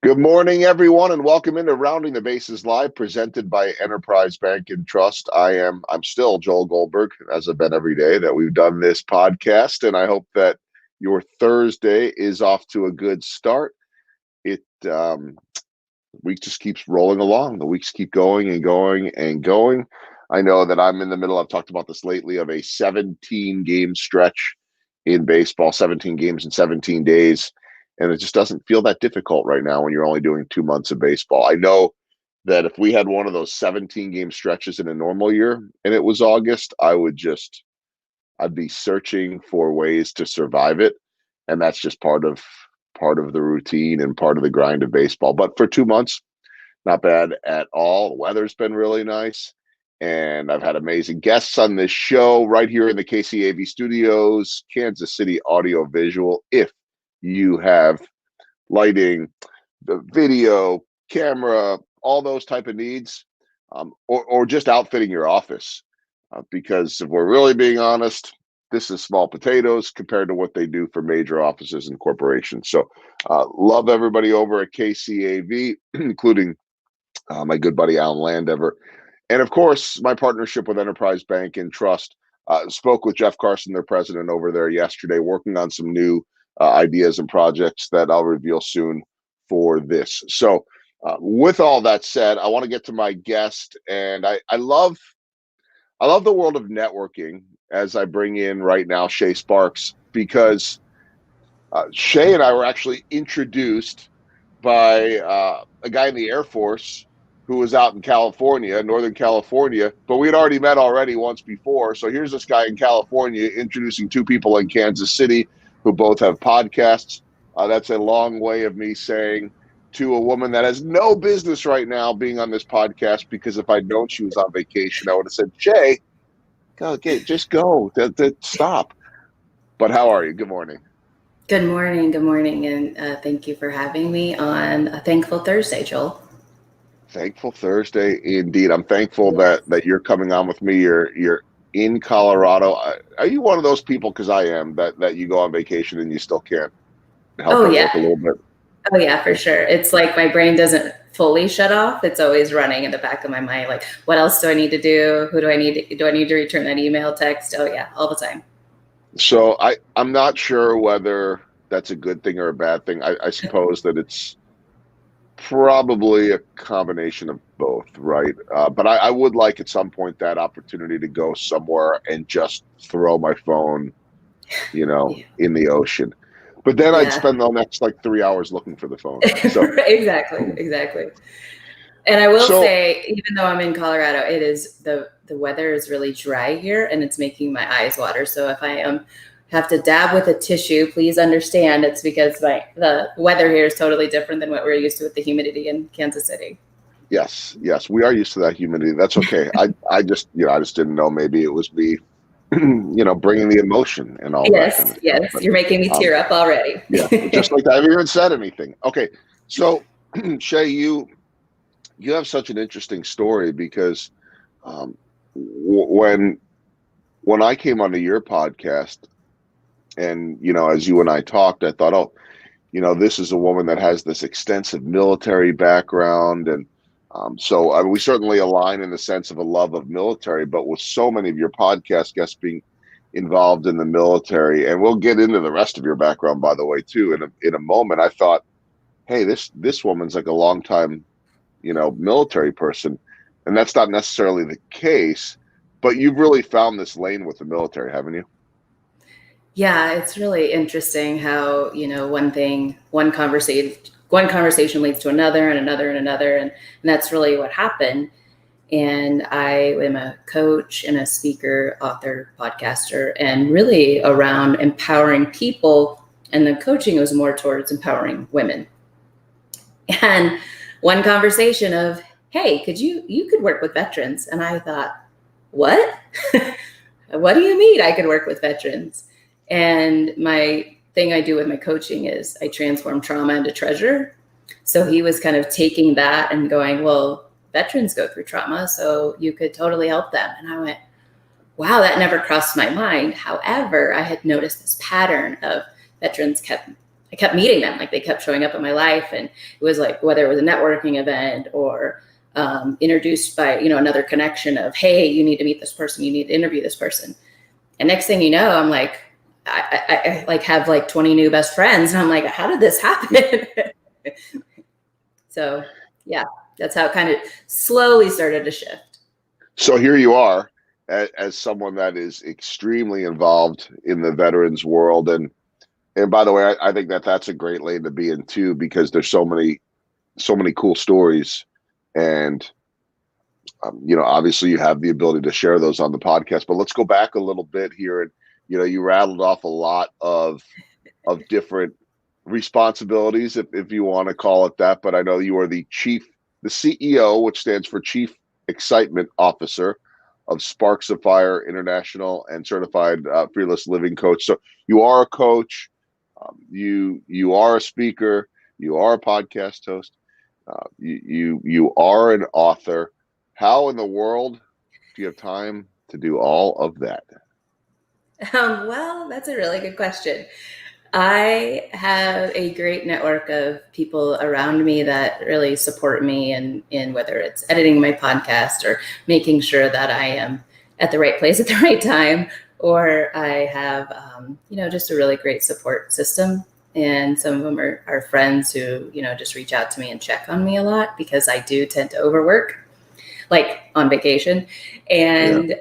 Good morning, everyone, and welcome into Rounding the Bases Live, presented by Enterprise Bank and Trust. I'm still Joel Goldberg, as I've been every day that we've done this podcast, and I hope that your Thursday is off to a good start. It week just keeps rolling along. The weeks keep going and going and going. I know that I'm in the middle. I've talked about this lately of a 17-game stretch in baseball, 17 games in 17 days. And it just doesn't feel that difficult right now when you're only doing 2 months of baseball. I know that if we had one of those 17-game stretches in a normal year and it was August, I'd be searching for ways to survive it. And that's just part of the routine and part of the grind of baseball. But for 2 months, not bad at all. The weather's been really nice. And I've had amazing guests on this show right here in the KCAV studios, Kansas City Audio Visual. If you have lighting, the video, camera, all those type of needs, or just outfitting your office. Because if we're really being honest, this is small potatoes compared to what they do for major offices and corporations. So love everybody over at KCAV, including my good buddy Alan Landever. And of course, my partnership with Enterprise Bank and Trust. Spoke with Jeff Carson, their president, over there yesterday, working on some new ideas and projects that I'll reveal soon for this. So with all that said, I want to get to my guest, and I love the world of networking as I bring in right now Sha Sparks, because Sha and I were actually introduced by a guy in the Air Force who was out in California, Northern California, but we'd already met once before. So here's this guy in California introducing two people in Kansas City who both have podcasts. That's a long way of me saying to a woman that has no business right now being on this podcast, because if I'd known she was on vacation, I would have said, Sha, okay, just go, stop. But how are you? Good morning. Good morning, and thank you for having me on a Thankful Thursday, Joel. Thankful Thursday, indeed. I'm thankful that you're coming on with me. You're in Colorado. Are you one of those people, because I am, that you go on vacation and you still can't help but work a little bit? Oh yeah, for sure. It's like my brain doesn't fully shut off. It's always running in the back of my mind. Like, what else do I need to do? Do I need to return that email, text? Oh yeah, all the time. So I'm not sure whether that's a good thing or a bad thing. I suppose that it's probably a combination of both, right? But I would like at some point that opportunity to go somewhere and just throw my phone, in the ocean. But then I'd spend the next 3 hours looking for the phone. So Exactly. And I will say, even though I'm in Colorado, it is the weather is really dry here, and it's making my eyes water. So if I have to dab with a tissue, please understand it's because the weather here is totally different than what we're used to with the humidity in Kansas City. Yes, we are used to that humidity. That's okay. I just didn't know, maybe it was me, bringing the emotion and all that kind of stuff. But, you're making me tear up already. Yeah, just like that. I haven't even said anything. Okay, so Sha, you have such an interesting story, because when I came onto your podcast, and as you and I talked, I thought, this is a woman that has this extensive military background, and so we certainly align in the sense of a love of military. But with so many of your podcast guests being involved in the military, and we'll get into the rest of your background, by the way, too, in a moment, I thought, hey, this woman's like a long time military person, and that's not necessarily the case, but you've really found this lane with the military, haven't you? Yeah, it's really interesting how, one conversation leads to another and another and another. And that's really what happened. And I am a coach and a speaker, author, podcaster, and really around empowering people. And the coaching was more towards empowering women. And one conversation of, hey, you could work with veterans. And I thought, what? What do you mean I could work with veterans? And my thing I do with my coaching is I transform trauma into treasure. So he was kind of taking that and going, well, veterans go through trauma, so you could totally help them. And I went, wow, that never crossed my mind. However, I had noticed this pattern of veterans kept I kept meeting them. Like they kept showing up in my life, and it was like, whether it was a networking event or introduced by, another connection of, hey, you need to meet this person, you need to interview this person. And next thing you know, I'm like, I like have like 20 new best friends. And I'm like, how did this happen? So yeah, that's how it kind of slowly started to shift. So here you are as someone that is extremely involved in the veterans world. And by the way, I think that that's a great lane to be in too, because there's so many cool stories. And, obviously you have the ability to share those on the podcast, but let's go back a little bit here. And, you rattled off a lot of different responsibilities, if you want to call it that. But I know you are the CEO, which stands for Chief Excitement Officer of Sparks of Fire International and certified fearless living coach. So you are a coach, you are a speaker, you are a podcast host, you are an author. How in the world do you have time to do all of that? Well, that's a really good question. I have a great network of people around me that really support me in whether it's editing my podcast or making sure that I am at the right place at the right time, or I have, just a really great support system. And some of them are friends who, just reach out to me and check on me a lot, because I do tend to overwork, like on vacation. And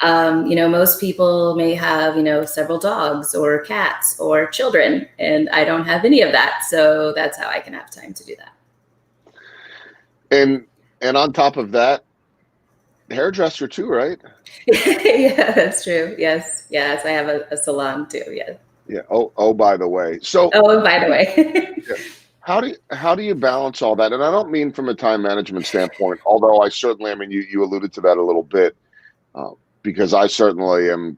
most people may have, several dogs or cats or children, and I don't have any of that. So that's how I can have time to do that. And on top of that, hairdresser too, right? Yeah, that's true. Yes. I have a salon too. Yes. Yeah. Oh, by the way. So. Oh, and by the way. How do you balance all that? And I don't mean from a time management standpoint, although I certainly, you alluded to that a little bit, because I certainly am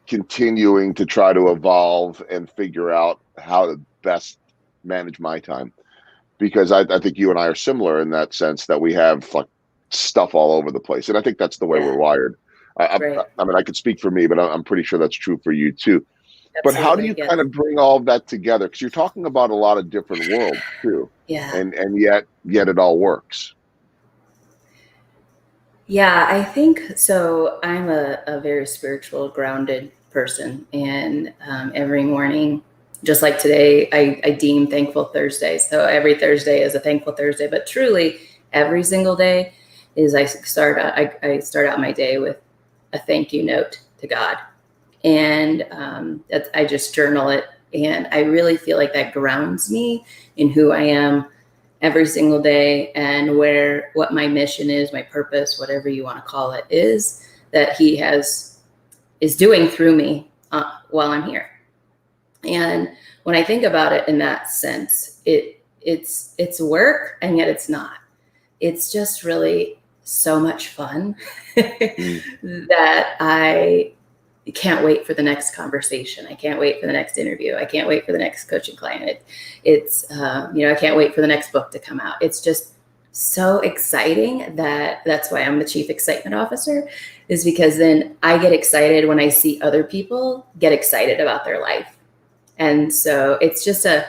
continuing to try to evolve and figure out how to best manage my time. Because I think you and I are similar in that sense, that we have like stuff all over the place. And I think that's the way we're wired. Right. I could speak for me, but I'm pretty sure that's true for you too. But Absolutely, how do you kind of bring all of that together? Because you're talking about a lot of different worlds too. Yeah. And yet it all works. Yeah, I think so. I'm a very spiritual, grounded person. And every morning, just like today, I deem Thankful Thursday. So every Thursday is a Thankful Thursday. But truly, every single day is I start out my day with a thank you note to God. And I just journal it. And I really feel like that grounds me in who I am every single day, and what my mission is, my purpose, whatever you want to call it, is that He is doing through me while I'm here. And when I think about it in that sense, it's work, and yet it's not. It's just really so much fun that I can't wait for the next conversation. I can't wait for the next interview. I can't wait for the next coaching client. I can't wait for the next book to come out. It's just so exciting that's why I'm the Chief Excitement Officer, is because then I get excited when I see other people get excited about their life. And so it's just I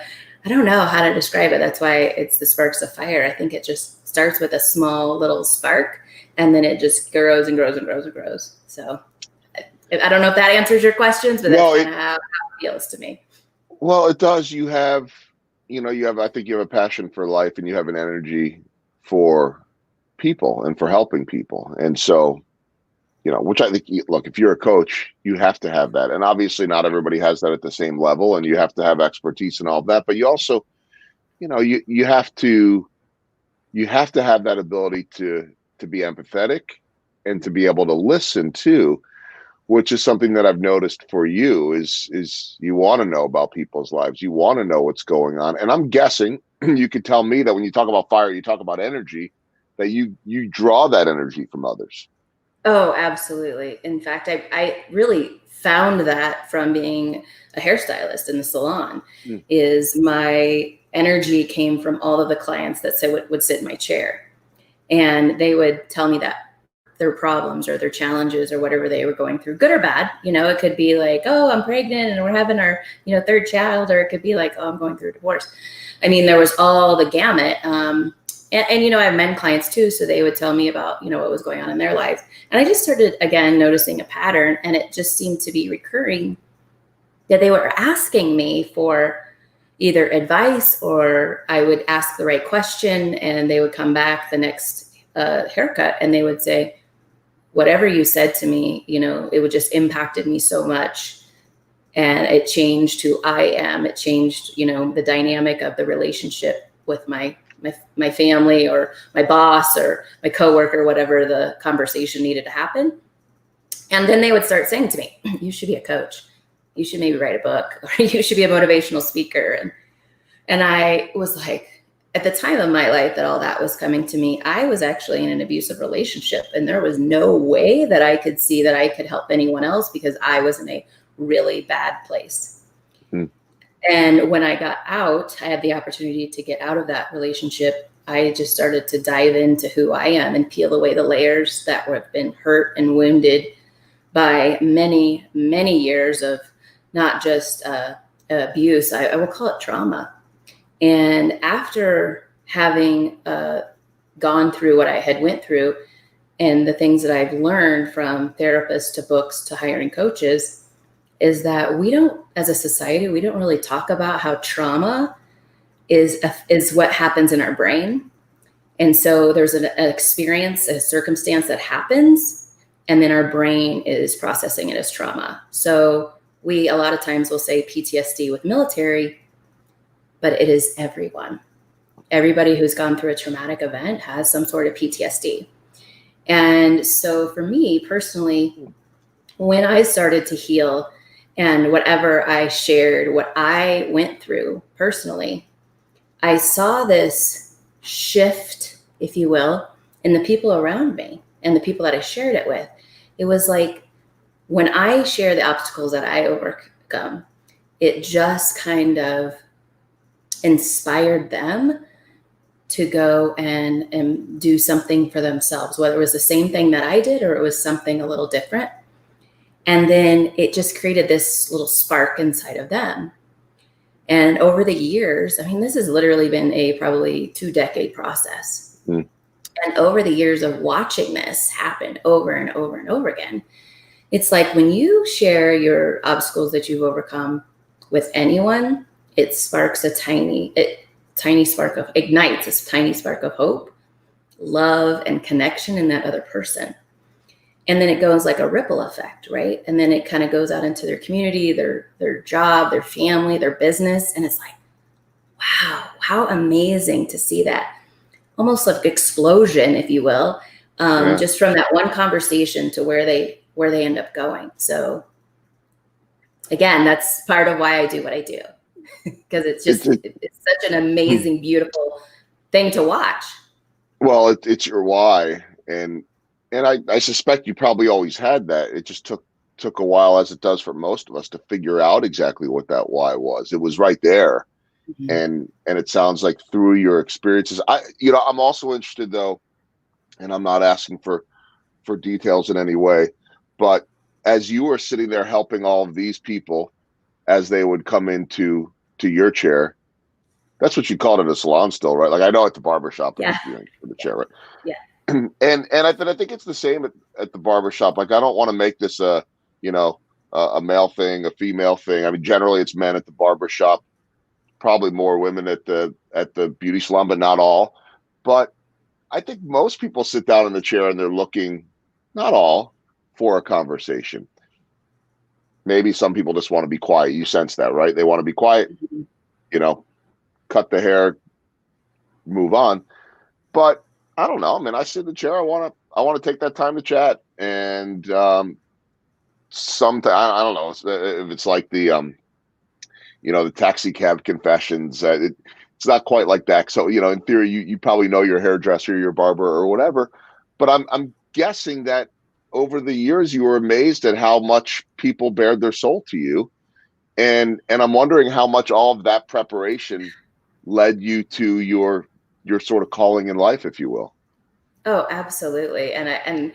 don't know how to describe it. That's why it's the Sparks of Fire. I think it just starts with a small little spark, and then it just grows and grows and grows and grows. So I don't know if that answers your questions, but that's kind of how it feels to me. Well, it does. You have, I think you have a passion for life, and you have an energy for people and for helping people. And so, which I think, look, if you're a coach, you have to have that. And obviously not everybody has that at the same level, and you have to have expertise and all of that. But you also, you have to have that ability to be empathetic and to be able to listen too, which is something that I've noticed for you is you want to know about people's lives. You want to know what's going on. And I'm guessing you could tell me that when you talk about fire, you talk about energy, that you draw that energy from others. Oh, absolutely. In fact, I really found that from being a hairstylist in the salon. Is my energy came from all of the clients that would sit in my chair. And they would tell me that their problems or their challenges or whatever they were going through, good or bad. It could be like, oh, I'm pregnant and we're having our, third child, or it could be like, oh, I'm going through a divorce. I mean, there was all the gamut. And I have men clients too, so they would tell me about, what was going on in their lives. And I just started, again, noticing a pattern, and it just seemed to be recurring, that they were asking me for either advice, or I would ask the right question and they would come back the next haircut and they would say, whatever you said to me, it would just impacted me so much. And it changed who I am. It changed, the dynamic of the relationship with my family or my boss or my coworker, whatever the conversation needed to happen. And then they would start saying to me, you should be a coach. You should maybe write a book, or you should be a motivational speaker. And I was like, at the time of my life that all that was coming to me, I was actually in an abusive relationship, and there was no way that I could see that I could help anyone else because I was in a really bad place. And when I got out, I had the opportunity to get out of that relationship. I just started to dive into who I am and peel away the layers that have been hurt and wounded by many, many years of not just abuse, I will call it trauma. And after having gone through what I had went through and the things that I've learned from therapists to books to hiring coaches, is that we don't, as a society, we don't really talk about how trauma is what happens in our brain. And so there's an experience, a circumstance that happens, and then our brain is processing it as trauma. So we a lot of times will say PTSD with military, but it is everyone. Everybody who's gone through a traumatic event has some sort of PTSD. And so for me personally, when I started to heal and whatever I shared, what I went through personally, I saw this shift, if you will, in the people around me and the people that I shared it with. It was like when I share the obstacles that I overcome, it just kind of inspired them to go and do something for themselves, whether it was the same thing that I did or it was something a little different. And then it just created this little spark inside of them. And over the years, I mean, this has literally been a probably 2-decade process. And over the years of watching this happen over and over and over again, it's like when you share your obstacles that you've overcome with anyone, it sparks a tiny spark of, ignites a tiny spark of hope, love, and connection in that other person. And then it goes like a ripple effect, right? And then it kind of goes out into their community, their job, their family, their business. And it's like, wow, how amazing to see that. Almost like explosion, if you will, just from that one conversation to where they end up going. So again, that's part of why I do what I do, because it's just it's such an amazing, beautiful thing to watch. Well, it's your why, and I suspect you probably always had that. It just took a while, as it does for most of us, to figure out exactly what that why was. It was right there. And it sounds like through your experiences, I'm also interested though, and I'm not asking for details in any way, but as you were sitting there helping all of these people as they would come into your chair, that's what you called it, a salon still, right? Like I know at the barbershop, Yeah. For the chair, right? Yeah. And I think it's the same at the barbershop. Like I don't want to make this a male thing, a female thing. I mean, generally it's men at the barbershop. Probably more women at the beauty salon, but not all. But I think most people sit down in the chair and they're looking, not all, for a conversation. Maybe some people just want to be quiet. You sense that, right? They want to be quiet, cut the hair, move on. But I don't know. I mean, I sit in the chair. I want to take that time to chat. And sometimes I don't know if it's like the the taxi cab confessions. It's not quite like that. So, in theory, you probably know your hairdresser, your barber, or whatever. But I'm guessing that over the years you were amazed at how much people bared their soul to you, and I'm wondering how much all of that preparation led you to your sort of calling in life, if you will. Oh, absolutely. And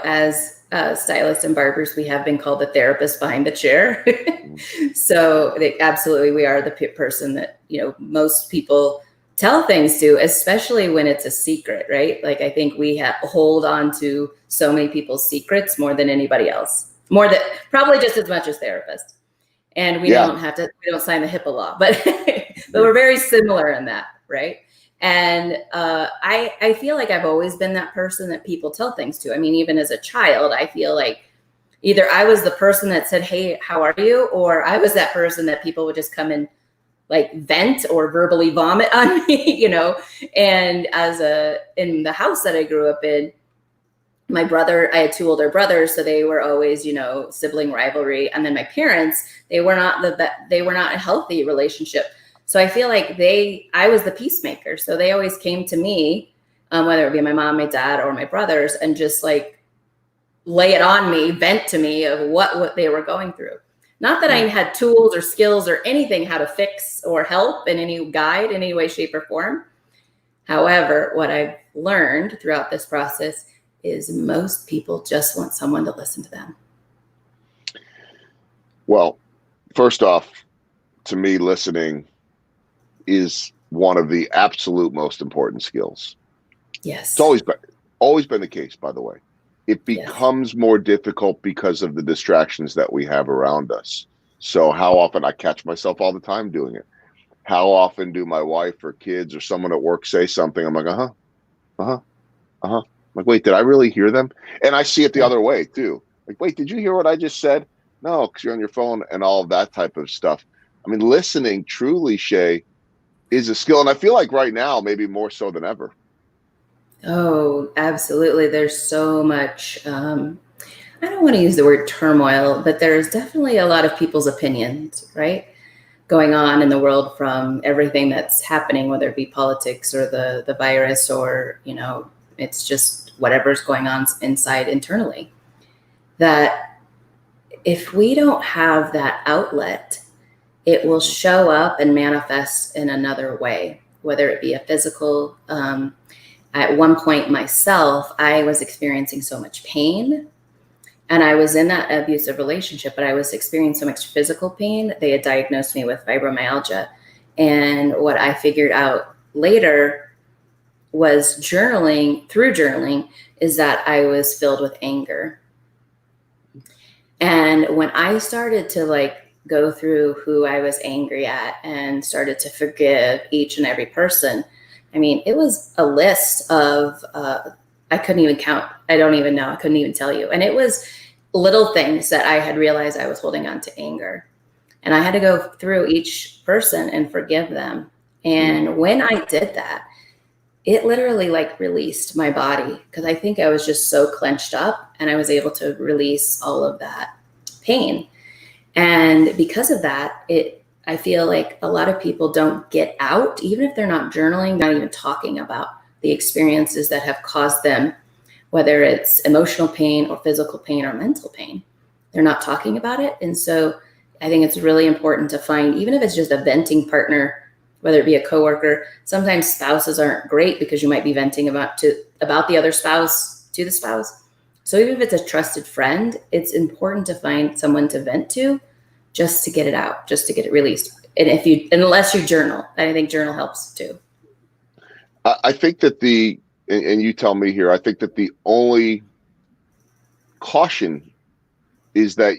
as stylists and barbers, we have been called the therapist behind the chair. Mm. So absolutely, we are the person that, most people tell things to, especially when it's a secret, right? Like, I think we hold on to so many people's secrets more than anybody else, more than probably just as much as therapists. And we Yeah. don't sign the HIPAA law, but but Yeah. we're very similar in that, right? And I feel like I've always been that person that people tell things to. I mean, even as a child, I feel like either I was the person that said, "Hey, how are you?" or I was that person that people would just come and like vent or verbally vomit on me. And in the house that I grew up in, my brother, I had two older brothers, so they were always, sibling rivalry. And then my parents, they were not a healthy relationship. So I feel like I was the peacemaker. So they always came to me, whether it be my mom, my dad, or my brothers, and just like lay it on me, vent to me of what they were going through. Not that I had tools or skills or anything how to fix or help in any guide in any way, shape, or form. However, what I've learned throughout this process is most people just want someone to listen to them. Well, first off, to me, listening is one of the absolute most important skills. It's Yes. always been the case, by the way. It becomes more difficult because of the distractions that we have around us. So how often I catch myself all the time doing it. How often do my wife or kids or someone at work say something? I'm like, uh-huh, uh-huh, uh-huh. I'm like, wait, did I really hear them? And I see it the Yeah. other way too. Like, wait, did you hear what I just said? No, because you're on your phone and all of that type of stuff. I mean, listening truly, Shay, is a skill. And I feel like right now, maybe more so than ever. Oh, absolutely. There's so much, I don't want to use the word turmoil, but there's definitely a lot of people's opinions, right? Going on in the world, from everything that's happening, whether it be politics or the virus, or, it's just whatever's going on inside internally. That if we don't have that outlet, it will show up and manifest in another way, whether it be a physical. At one point myself, I was experiencing so much pain, and I was in that abusive relationship, but I was experiencing so much physical pain. They had diagnosed me with fibromyalgia. And what I figured out later was through journaling, is that I was filled with anger. And when I started to go through who I was angry at and started to forgive each and every person, I mean, it was a list of, I couldn't even count. I don't even know. I couldn't even tell you. And it was little things that I had realized I was holding on to anger. And I had to go through each person and forgive them. And when I did that, it literally released my body, because I think I was just so clenched up, and I was able to release all of that pain. And because of that, I feel like a lot of people don't get out, even if they're not journaling, not even talking about the experiences that have caused them, whether it's emotional pain or physical pain or mental pain. They're not talking about it. And so I think it's really important to find, even if it's just a venting partner, whether it be a coworker. Sometimes spouses aren't great, because you might be venting about the other spouse to the spouse. So even if it's a trusted friend, it's important to find someone to vent to, just to get it out, just to get it released. And unless you journal, I think journal helps too. I think that and you tell me here, I think that the only caution is that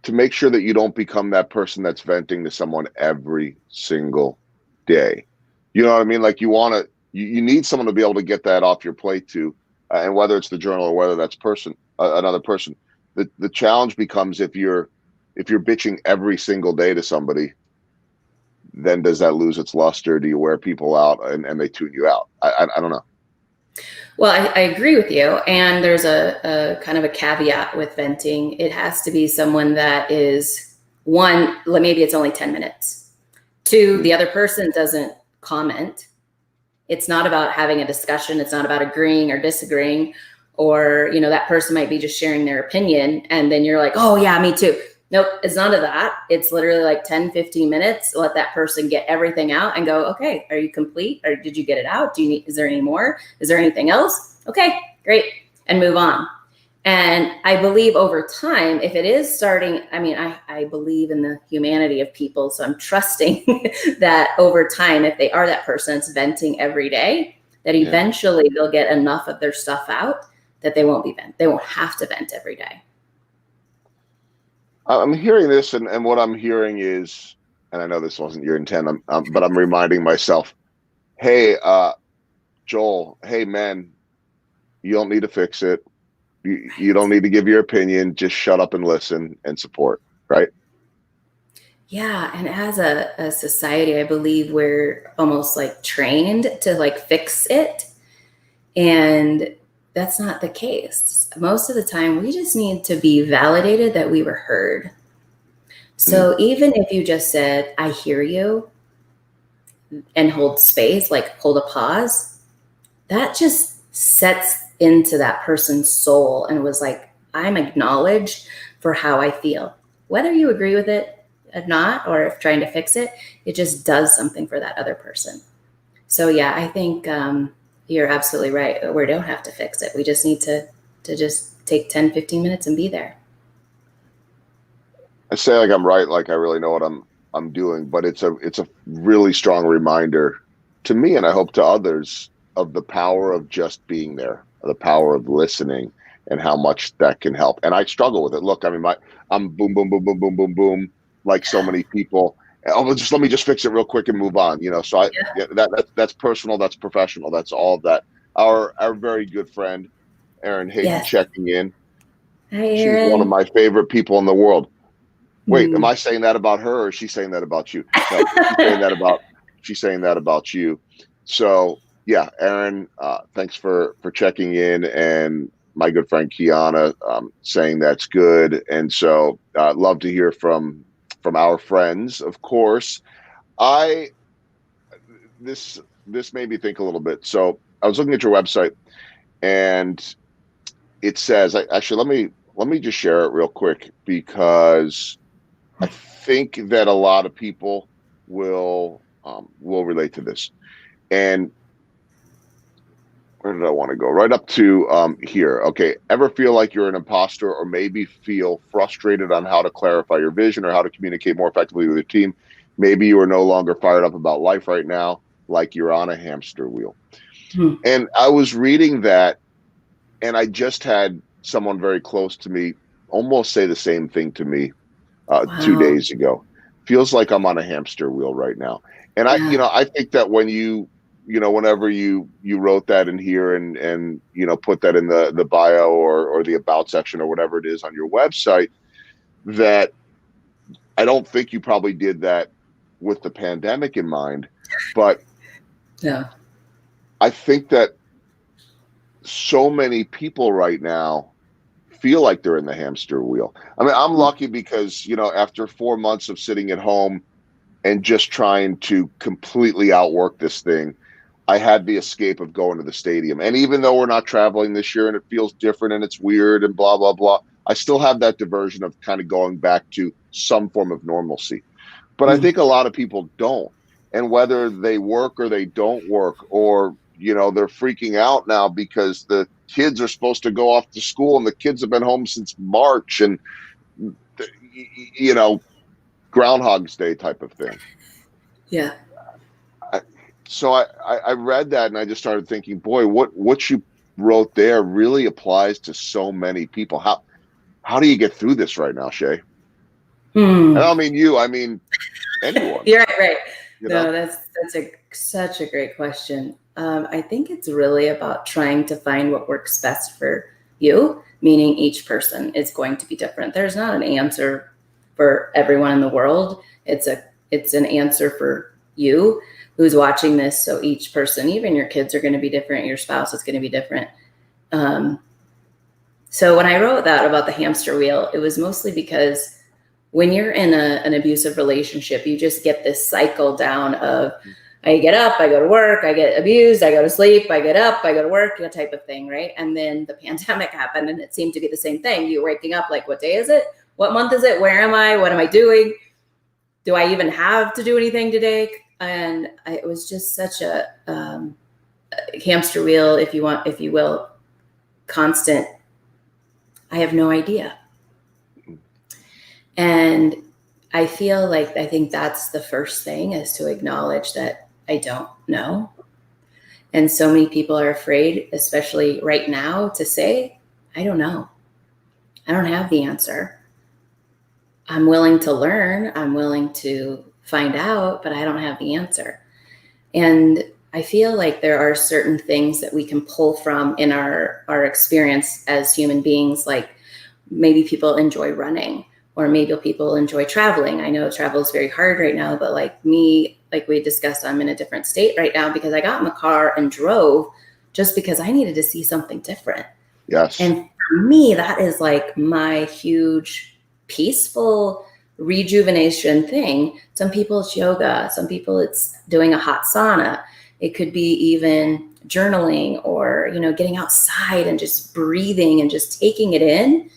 to make sure that you don't become that person that's venting to someone every single day. You know what I mean? Like, you need someone to be able to get that off your plate too. And whether it's the journal or whether that's another person, the challenge becomes, if you're bitching every single day to somebody, then does that lose its luster? Do you wear people out and they tune you out? I don't know. Well, I agree with you. And there's a kind of a caveat with venting. It has to be someone that is, one, maybe it's only 10 minutes. Two, the other person doesn't comment. It's not about having a discussion. It's not about agreeing or disagreeing, or, that person might be just sharing their opinion. And then you're like, oh yeah, me too. Nope, it's none of that. It's literally like 10, 15 minutes. Let that person get everything out and go, okay, are you complete? Or did you get it out? Is there any more? Is there anything else? Okay, great. And move on. And I believe over time, if it is starting, I mean, I believe in the humanity of people. So I'm trusting that over time, if they are that person that's venting every day, that eventually they'll get enough of their stuff out that they won't have to vent every day. I'm hearing this, and what I'm hearing is, and I know this wasn't your intent, but I'm reminding myself, hey, Joel, hey, man, you don't need to fix it. You don't need to give your opinion. Just shut up and listen and support, right? Yeah, and as a society, I believe we're almost like trained to like fix it, and that's not the case. Most of the time, we just need to be validated that we were heard. So even if you just said, I hear you, and hold space, like hold a pause, that just sets into that person's soul and was like, I'm acknowledged for how I feel. Whether you agree with it or not, or if trying to fix it, it just does something for that other person. So yeah, I think you're absolutely right. We don't have to fix it. We just need to just take 10, 15 minutes and be there. I say like I'm right, like I really know what I'm doing, but it's a really strong reminder to me, and I hope to others, of the power of just being there, the power of listening, and how much that can help. And I struggle with it. Look, I mean, I'm boom, boom, boom, boom, boom, boom, boom, like so many people. Oh, well, just let me just fix it real quick and move on. So that's personal, that's professional, that's all of that. Our very good friend Erin Hayden checking in. Hi, She's Erin. one of my favorite people in the world. Wait, am I saying that about her, or is she saying that about you? No, she's saying that about you. So yeah, Erin, thanks for checking in, and my good friend Kiana saying that's good. And so love to hear from our friends, of course. This made me think a little bit. So I was looking at your website, and it says, actually, let me just share it real quick, because I think that a lot of people will relate to this. And where did I want to go? Right up to here. Okay. Ever feel like you're an imposter, or maybe feel frustrated on how to clarify your vision or how to communicate more effectively with your team? Maybe you are no longer fired up about life right now, like you're on a hamster wheel. And I was reading that, and I just had someone very close to me almost say the same thing to me 2 days ago. Feels like I'm on a hamster wheel right now. And I think that when whenever you wrote that in here, and put that in the bio or the about section or whatever it is on your website, that I don't think you probably did that with the pandemic in mind, but I think that so many people right now feel like they're in the hamster wheel. I mean, I'm lucky because, after 4 months of sitting at home and just trying to completely outwork this thing, I had the escape of going to the stadium. And even though we're not traveling this year and it feels different and it's weird and blah, blah, blah, I still have that diversion of kind of going back to some form of normalcy. But I think a lot of people don't. And whether they work or they don't work, or, they're freaking out now because the kids are supposed to go off to school and the kids have been home since March, and, Groundhog's Day type of thing. Yeah. So I read that, and I just started thinking, boy, what you wrote there really applies to so many people. How do you get through this right now, Shay? I don't mean you, I mean anyone. You're right. No, that's such a great question. I think it's really about trying to find what works best for you, meaning each person is going to be different. There's not an answer for everyone in the world. It's an answer for you who's watching this. So each person, even your kids, are going to be different. Your spouse is going to be different. So when I wrote that about the hamster wheel, it was mostly because when you're in an abusive relationship, you just get this cycle down of, I get up, I go to work, I get abused, I go to sleep, I get up, I go to work, type of thing, right? And then the pandemic happened, and it seemed to be the same thing. You're waking up like, what day is it? What month is it? Where am I? What am I doing? Do I even have to do anything today? And it was just such a hamster wheel, if you will, constant. I have no idea. And I think that's the first thing, is to acknowledge that I don't know. And so many people are afraid, especially right now, to say, I don't know. I don't have the answer. I'm willing to learn. I'm willing to find out, but I don't have the answer. And I feel like there are certain things that we can pull from in our experience as human beings. Like maybe people enjoy running, or maybe people enjoy traveling. I know travel is very hard right now, but like me, like we discussed, I'm in a different state right now because I got in the car and drove just because I needed to see something different. Yes. And for me, that is like my huge peaceful rejuvenation thing. Some people it's yoga, some people it's doing a hot sauna. It could be even journaling, or, getting outside and just breathing and just taking it in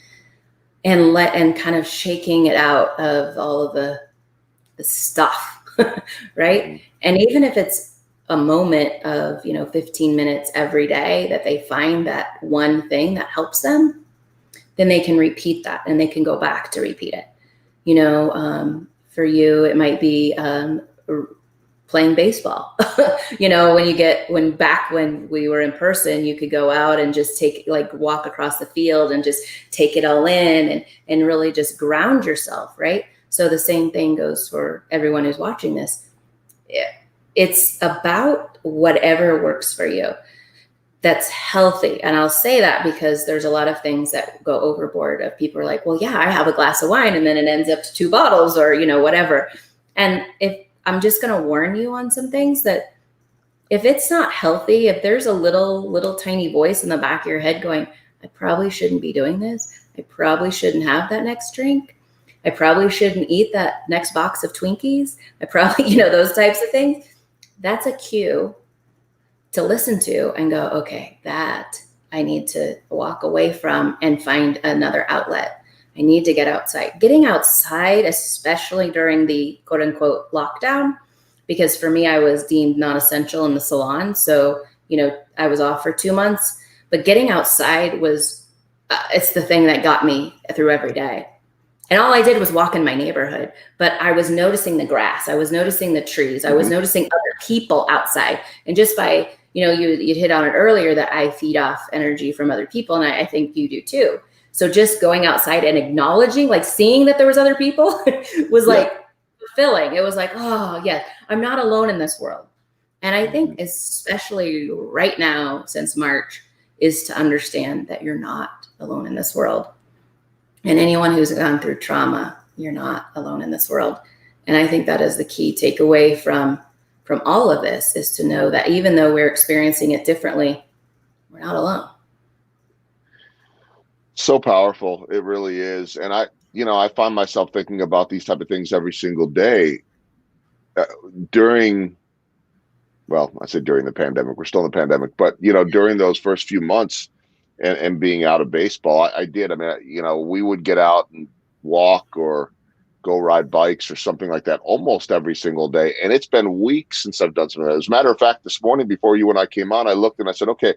and kind of shaking it out of all of the stuff, right? Mm-hmm. And even if it's a moment of, 15 minutes every day that they find that one thing that helps them, then they can repeat that and they can go back to repeat it. For you, it might be playing baseball. When we were in person, you could go out and just walk across the field and just take it all in and really just ground yourself, right? So the same thing goes for everyone who's watching this. It's about whatever works for you that's healthy. And I'll say that because there's a lot of things that go overboard of people are like, well, yeah, I have a glass of wine and then it ends up to 2 bottles or, whatever. And if I'm just going to warn you on some things, that if it's not healthy, if there's a little tiny voice in the back of your head going, I probably shouldn't be doing this. I probably shouldn't have that next drink. I probably shouldn't eat that next box of Twinkies. I probably, those types of things. That's a cue to listen to and go, okay, that I need to walk away from and find another outlet. I need to get outside. Getting outside, especially during the quote unquote lockdown, because for me, I was deemed non-essential in the salon. So, I was off for 2 months, but getting outside was, it's the thing that got me through every day. And all I did was walk in my neighborhood, but I was noticing the grass. I was noticing the trees. I was noticing other people outside. And just by, you'd hit on it earlier that I feed off energy from other people. And I think you do too. So just going outside and acknowledging, like seeing that there was other people was like fulfilling. It was like, oh yeah, I'm not alone in this world. And I think especially right now, since March, is to understand that you're not alone in this world. And anyone who's gone through trauma, you're not alone in this world. And I think that is the key takeaway from all of this, is to know that even though we're experiencing it differently, we're not alone. So powerful. It really is. And I find myself thinking about these type of things every single day during the pandemic. We're still in the pandemic, but, during those first few months and being out of baseball, I did. I mean, we would get out and walk or go ride bikes or something like that almost every single day. And it's been weeks since I've done something. As a matter of fact, this morning before you and I came on, I looked and I said, okay,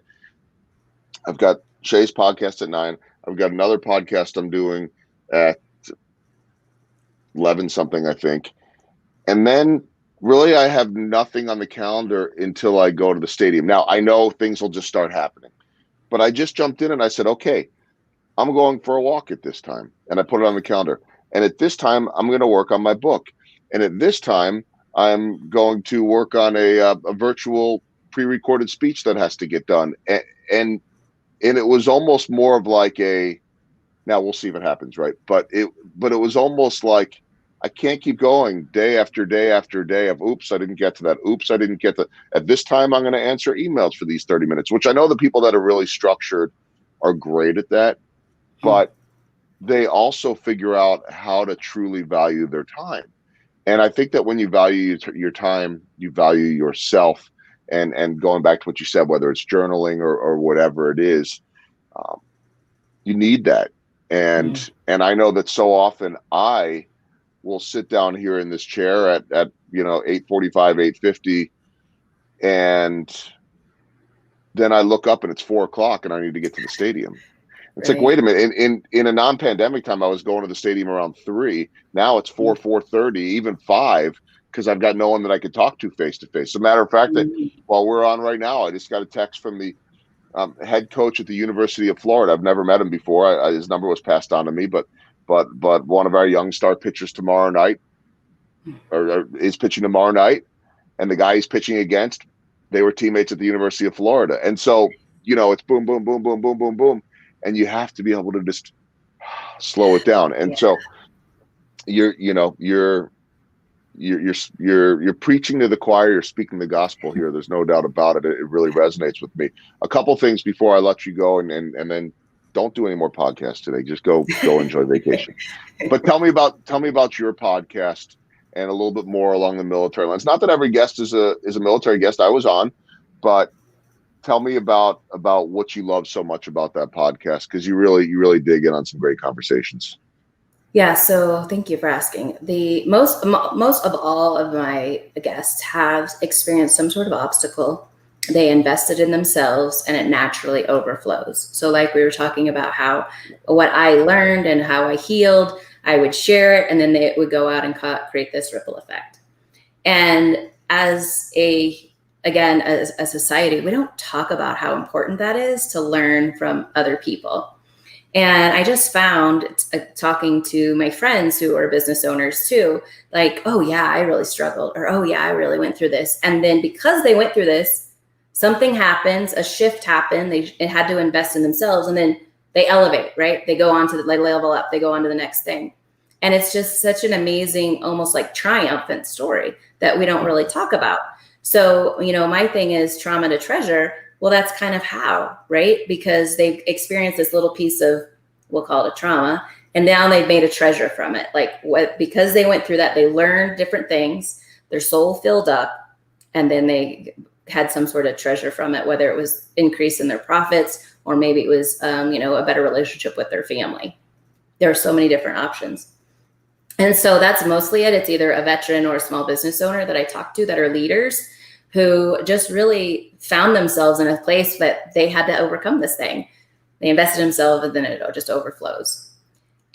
I've got Shay's podcast at 9. I've got another podcast I'm doing at 11 something, I think. And then really I have nothing on the calendar until I go to the stadium. Now, I know things will just start happening, but I just jumped in and I said, okay, I'm going for a walk at this time. And I put it on the calendar. And at this time, I'm going to work on my book. And at this time, I'm going to work on a virtual pre-recorded speech that has to get done. And it was almost more of like now we'll see if it happens, right? But it was almost like I can't keep going day after day after day of, oops, I didn't get to that. Oops, I didn't get to. At this time, I'm going to answer emails for these 30 minutes, which I know the people that are really structured are great at that. But they also figure out how to truly value their time. And I think that when you value your time, you value yourself. And going back to what you said, whether it's journaling or whatever it is, you need that. Mm. And I know that so often I will sit down here in this chair at 8:45, 8:50, and then I look up and it's 4 o'clock and I need to get to the stadium. It's like, Right. wait a minute. In a non-pandemic time, I was going to the stadium around 3. Now it's 4, 4:30, even 5, because I've got no one that I could talk to face to face. As a matter of fact, that Mm. while we're on right now, I just got a text from the head coach at the University of Florida. I've never met him before. His number was passed on to me, but one of our young star pitchers tomorrow night, or is pitching tomorrow night, and the guy he's pitching against, they were teammates at the University of Florida. And so, it's boom, boom, boom, boom, boom, boom, boom. And you have to be able to just slow it down. And Yeah. so you're preaching to the choir, you're speaking the gospel here. There's no doubt about it. It really resonates with me. A couple things before I let you go, and then don't do any more podcasts today. Just go enjoy vacation. But tell me about your podcast and a little bit more along the military lines. Not that every guest is a military guest I was on, but tell me about what you love so much about that podcast, because you really dig in on some great conversations. Yeah, so thank you for asking. The most of all of my guests have experienced some sort of obstacle. They invested in themselves and it naturally overflows. So like we were talking about how what I learned and how I healed, I would share it and then it would go out and create this ripple effect. And as a society, we don't talk about how important that is to learn from other people. And I just found talking to my friends who are business owners too, like, oh yeah, I really struggled, or oh yeah, I really went through this. And then because they went through this, something happens, a shift happened, they had to invest in themselves, and then they elevate, right? They go on to they level up, they go on to the next thing. And it's just such an amazing, almost like triumphant story that we don't really talk about. So, my thing is trauma to treasure. Well, that's kind of how, right? Because they've experienced this little piece of, we'll call it a trauma, and now they've made a treasure from it. Because they went through that, they learned different things, their soul filled up, and then they had some sort of treasure from it, whether it was increase in their profits, or maybe it was, a better relationship with their family. There are so many different options. And so that's mostly it. It's either a veteran or a small business owner that I talk to that are leaders who just really found themselves in a place that they had to overcome this thing. They invested themselves and then it just overflows.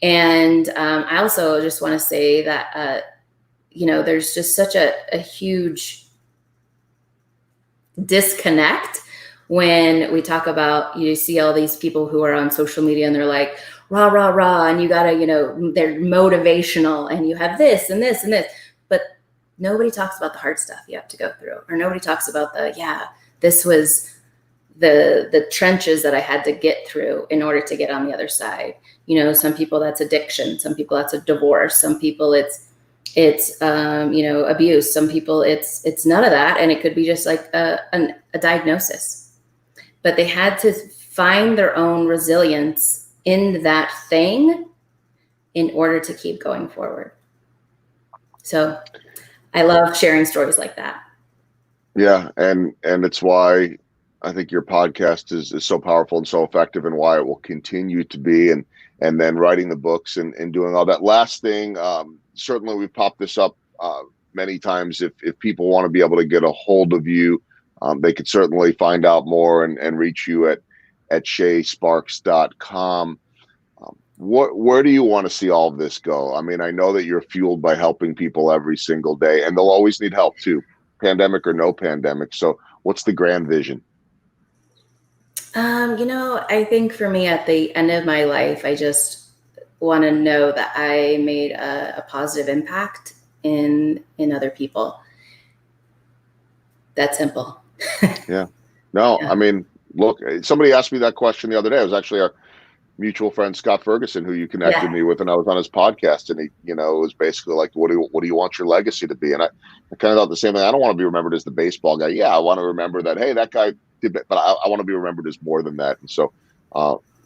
And I also just want to say that, there's just such a huge disconnect when we talk about, you see all these people who are on social media and they're like, rah, rah, rah, and you gotta, they're motivational and you have this and this and this, but nobody talks about the hard stuff you have to go through, or nobody talks about this was the trenches that I had to get through in order to get on the other side. Some people that's addiction, some people that's a divorce, some people it's abuse, some people it's none of that, and it could be just like a diagnosis. But they had to find their own resilience in that thing in order to keep going forward. So I love sharing stories like that. Yeah, and it's why I think your podcast is so powerful and so effective, and why it will continue to be, and then writing the books and doing all that. Last thing, certainly we've popped this up many times. If people want to be able to get a hold of you, they could certainly find out more and reach you at shasparks.com. Where do you want to see all of this go? I mean, I know that you're fueled by helping people every single day, and they'll always need help too, pandemic or no pandemic. So what's the grand vision? I think for me at the end of my life, I just want to know that I made a positive impact in other people. That's simple. Yeah. No, yeah. I mean, look, somebody asked me that question the other day. It was actually our mutual friend, Scott Ferguson, who you connected me with, and I was on his podcast, and he, it was basically like, what do you want your legacy to be? And I kind of thought the same thing. I don't want to be remembered as the baseball guy. Yeah, I want to remember that, hey, that guy did that, but I want to be remembered as more than that. And so,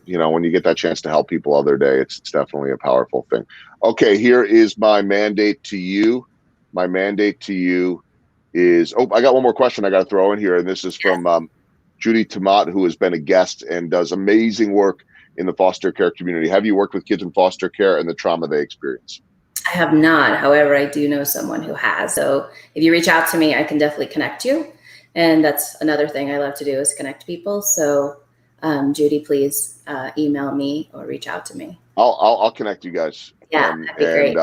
when you get that chance to help people other day, it's definitely a powerful thing. Okay, here is my mandate to you. My mandate to you is, I got one more question I got to throw in here, and this is from Judy Tomat, who has been a guest and does amazing work in the foster care community. Have you worked with kids in foster care and the trauma they experience? I have not. However, I do know someone who has. So if you reach out to me, I can definitely connect you. And that's another thing I love to do is connect people. So Judy, please email me or reach out to me. I'll connect you guys. Yeah, that'd be great.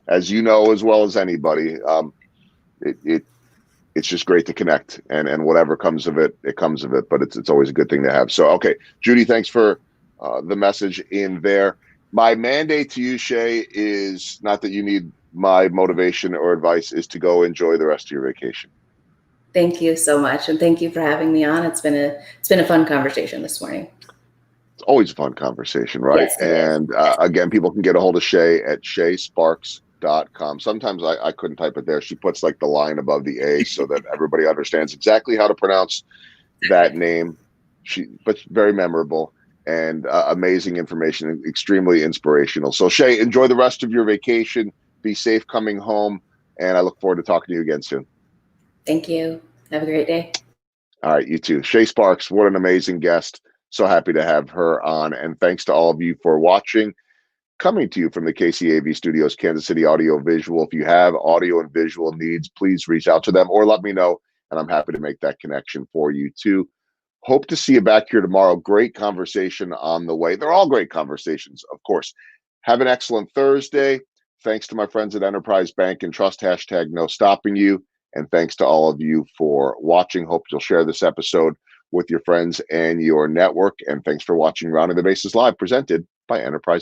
As you know as well as anybody, it's just great to connect, and whatever comes of it, it comes of it. But it's always a good thing to have. So okay, Judy, thanks for the message in there. My mandate to you, Shay, is not that you need my motivation or advice, is to go enjoy the rest of your vacation. Thank you so much, and thank you for having me on. It's been a fun conversation this morning. It's always a fun conversation, right? Yes, And again, people can get a hold of Shay at ShaSparks.com. Sometimes I couldn't type it there. She puts like the line above the A so that everybody understands exactly how to pronounce that name. But very memorable and amazing information, extremely inspirational. So Shay, enjoy the rest of your vacation. Be safe coming home, and I look forward to talking to you again soon. Thank you. Have a great day. All right, you too. Sha Sparks, what an amazing guest. So happy to have her on. And thanks to all of you for watching. Coming to you from the KCAV Studios, Kansas City Audio Visual. If you have audio and visual needs, please reach out to them or let me know, and I'm happy to make that connection for you too. Hope to see you back here tomorrow. Great conversation on the way. They're all great conversations, of course. Have an excellent Thursday. Thanks to my friends at Enterprise Bank and Trust, hashtag no stopping you. And thanks to all of you for watching. Hope you'll share this episode with your friends and your network. And thanks for watching Rounding the Bases Live, presented by Enterprise Bank.